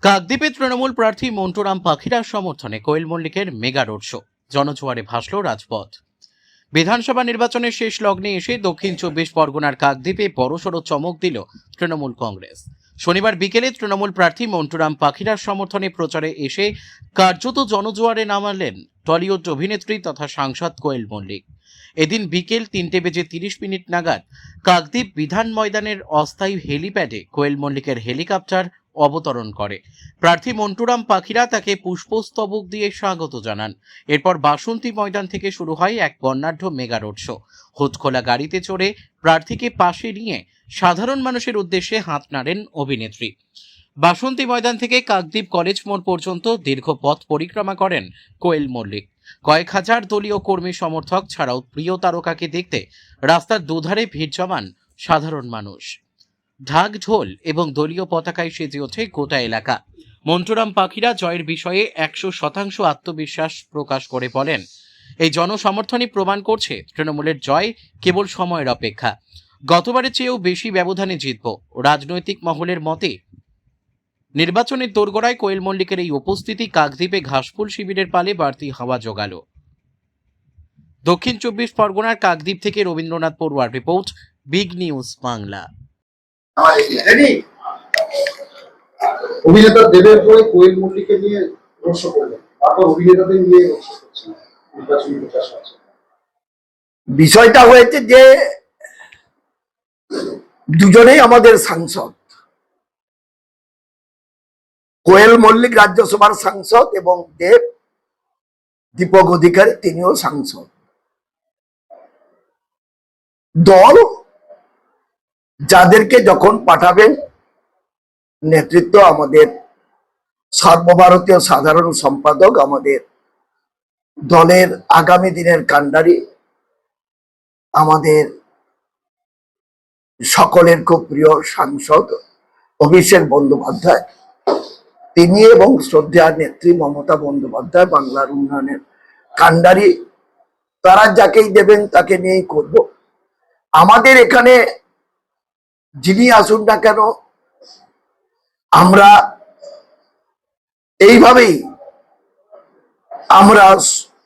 কাকদ্বীপে তৃণমূল প্রার্থী মন্টুরাম পাখিরার সমর্থনে কোয়েল মল্লিকের মেগা রোড শো। জনজোয়ারে ভাসল রাজপথ। বিধানসভা নির্বাচনের শেষ লগ্নে এসে দক্ষিণ 24 পরগনার কাকদ্বীপে বড়সড় চমক দিল তৃণমূল কংগ্রেস। শনিবার বিকেলে তৃণমূল প্রার্থী মন্টুরাম পাখিরার সমর্থনে প্রচারে এসে কার্যত জনজোয়ারে নামালেন টলিউড অভিনেত্রী তথা সাংসদ কোয়েল মল্লিক। এদিন বিকেল 3:30 নাগাদ কাকদ্বীপ বিধান ময়দানের অস্থায়ী হেলিপ্যাডে কোয়েল মল্লিকের হেলিকপ্টার অবতরণ করে। প্রার্থী মন্টুরাম পাখিরা তাকে পুষ্পস্তবক দিয়ে স্বাগত জানান। এরপর বাসন্তী ময়দান থেকে শুরু হয় এক বর্ণাঢ্য মেগা রোড শো। হুদখোলা গাড়িতে চড়ে প্রার্থীকে পাশে নিয়ে সাধারণ মানুষের উদ্দেশ্যে হাত নাড়েন অভিনেত্রী। বাসন্তী ময়দান থেকে কাকদ্বীপ কলেজ মোড় পর্যন্ত দীর্ঘ পথ পরিক্রমা করেন কোয়েল মল্লিক। কয়েক হাজার দলীয় কর্মী সমর্থক ছাড়াও প্রিয় তারকাকে দেখতে রাস্তার দুধারে ভিড় জমান সাধারণ মানুষ। ঢাক ঢোল এবং দলীয় পতাকায় সেজে ওঠে গোটা এলাকা। মন্টুরাম পাখিরা জয়ের বিষয়ে 100% আত্মবিশ্বাস প্রকাশ করে বলেন, এই জনসমর্থনই প্রমাণ করছে তৃণমূলের জয় কেবল সময়ের অপেক্ষা। গতবারের চেয়েও বেশি ব্যবধানে জিতব। রাজনৈতিক মহলের মতে নির্বাচনের দোরগোড়ায় কোয়েল মল্লিকের এই উপস্থিতি কাকদ্বীপে ঘাসফুল শিবিরের পালে বাড়তি হাওয়া জোগাল। দক্ষিণ 24 পরগনার কাকদ্বীপ থেকে রবীন্দ্রনাথ পড়ুয়ার রিপোর্ট, বিগ নিউজ বাংলা। অভিনেতা দেবের পরে কোয়েল মল্লিককে নিয়ে রোড শো করলেন, তারপর অভিনেতাদের নিয়ে রোড শো করছেন নির্বাচনী প্রচার চলছে। বিষয়টা হয়েছে যে দুজনেই আমাদের সাংসদ। কোয়েল মল্লিক রাজ্যসভার সাংসদ এবং দেব দীপক অধিকারী তিনিও সাংসদ। দল যাদেরকে যখন পাঠাবেন, নেতৃত্ব আমাদের সর্বভারতীয় সাধারণ সম্পাদক, আমাদের দলের আগামী দিনের কাণ্ডারি, আমাদের সকলের খুব প্রিয় সাংসদ অভিষেক বন্দ্যোপাধ্যায়, তিনি এবং শ্রদ্ধেয় নেত্রী মমতা বন্দ্যোপাধ্যায়, বাংলার উন্নয়নের কাণ্ডারি, তারা যাকেই দেবেন তাকে নিয়েই করব। আমাদের এখানে যিনি আসুন না কেন, আমরা এইভাবেই আমরা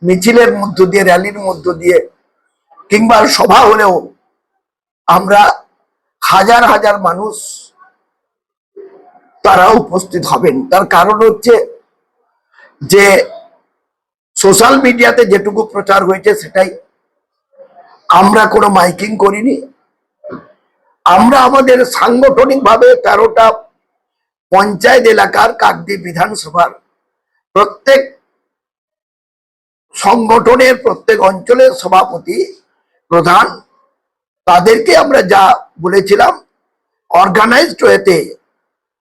মিছিলের মধ্য দিয়ে, র্যালির মধ্য দিয়ে কিংবা সভা হলেও আমরা হাজার হাজার মানুষ তারা উপস্থিত হবেন। তার কারণ হচ্ছে যে সোশ্যাল মিডিয়াতে যেটুকু প্রচার হয়েছে সেটাই, আমরা কোনো মাইকিং করিনি। আমরা আমাদের সাংগঠনিক ভাবে 13টা পঞ্চায়েত এলাকার কাকদ্বীপ বিধানসভার প্রত্যেক সংগঠনের প্রত্যেক অঞ্চলের সভাপতি, প্রধান, তাদেরকে আমরা যা বলেছিলাম, অর্গানাইজড ওয়েতে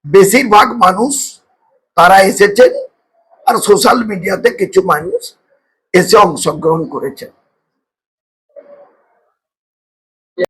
বেশিরভাগ মানুষ তারা এসেছেন, আর সোশ্যাল মিডিয়াতে কিছু মানুষ এসে অংশগ্রহণ করেছেন।